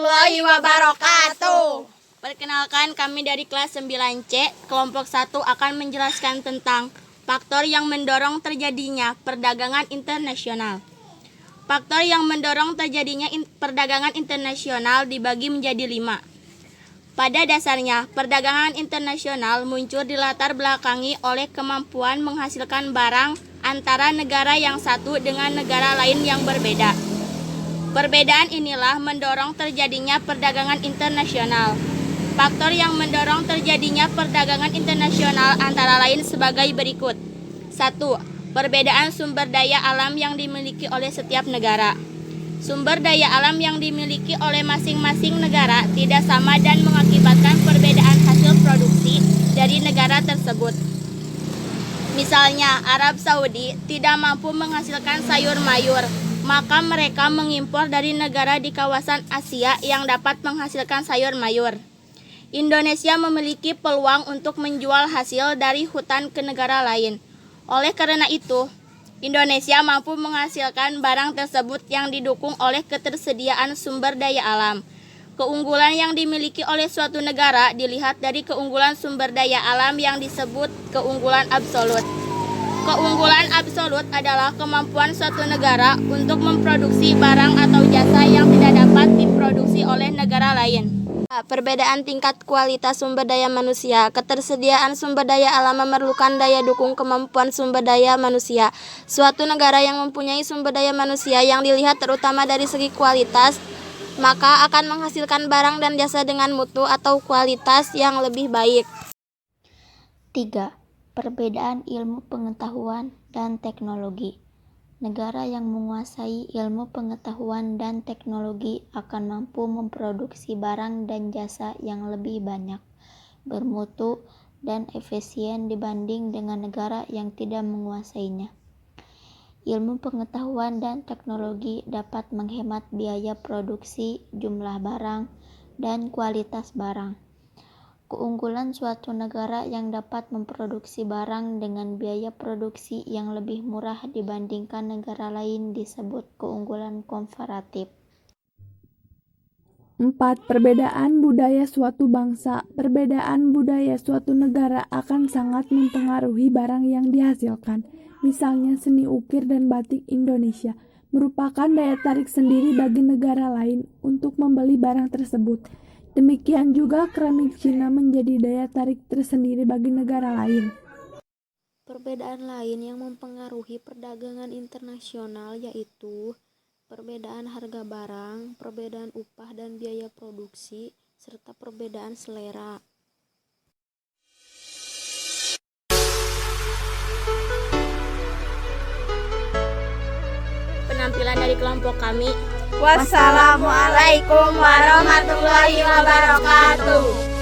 warahmatullahi wabarakatuh. Perkenalkan, kami dari kelas 9C, kelompok 1 akan menjelaskan tentang faktor yang mendorong terjadinya perdagangan internasional. Faktor yang mendorong terjadinya perdagangan internasional dibagi menjadi 5. Pada dasarnya, perdagangan internasional muncul dilatar belakangi oleh kemampuan menghasilkan barang antara negara yang satu dengan negara lain yang berbeda. Perbedaan inilah mendorong terjadinya perdagangan internasional. Faktor yang mendorong terjadinya perdagangan internasional antara lain sebagai berikut. 1. Perbedaan sumber daya alam yang dimiliki oleh setiap negara. Sumber daya alam yang dimiliki oleh masing-masing negara tidak sama dan mengakibatkan perbedaan hasil produksi dari negara tersebut. Misalnya, Arab Saudi tidak mampu menghasilkan sayur mayur, maka mereka mengimpor dari negara di kawasan Asia yang dapat menghasilkan sayur mayur. Indonesia memiliki peluang untuk menjual hasil dari hutan ke negara lain. Oleh karena itu, Indonesia mampu menghasilkan barang tersebut yang didukung oleh ketersediaan sumber daya alam. Keunggulan yang dimiliki oleh suatu negara dilihat dari keunggulan sumber daya alam yang disebut keunggulan absolut. Keunggulan absolut adalah kemampuan suatu negara untuk memproduksi barang atau jasa yang tidak dapat diproduksi oleh negara lain. Perbedaan tingkat kualitas sumber daya manusia. Ketersediaan sumber daya alam memerlukan daya dukung kemampuan sumber daya manusia. Suatu negara yang mempunyai sumber daya manusia yang dilihat terutama dari segi kualitas, maka akan menghasilkan barang dan jasa dengan mutu atau kualitas yang lebih baik. 3. Perbedaan ilmu pengetahuan dan teknologi. Negara yang menguasai ilmu pengetahuan dan teknologi akan mampu memproduksi barang dan jasa yang lebih banyak, bermutu, dan efisien dibanding dengan negara yang tidak menguasainya. Ilmu pengetahuan dan teknologi dapat menghemat biaya produksi, jumlah barang, dan kualitas barang. Keunggulan suatu negara yang dapat memproduksi barang dengan biaya produksi yang lebih murah dibandingkan negara lain disebut keunggulan komparatif. 4. Perbedaan budaya suatu bangsa. Perbedaan budaya suatu negara akan sangat mempengaruhi barang yang dihasilkan. Misalnya seni ukir dan batik Indonesia merupakan daya tarik sendiri bagi negara lain untuk membeli barang tersebut. Demikian juga keramik Cina menjadi daya tarik tersendiri bagi negara lain. Perbedaan lain yang mempengaruhi perdagangan internasional yaitu perbedaan harga barang, perbedaan upah dan biaya produksi, serta perbedaan selera. Penampilan dari kelompok kami. Wassalamualaikum warahmatullahi wabarakatuh.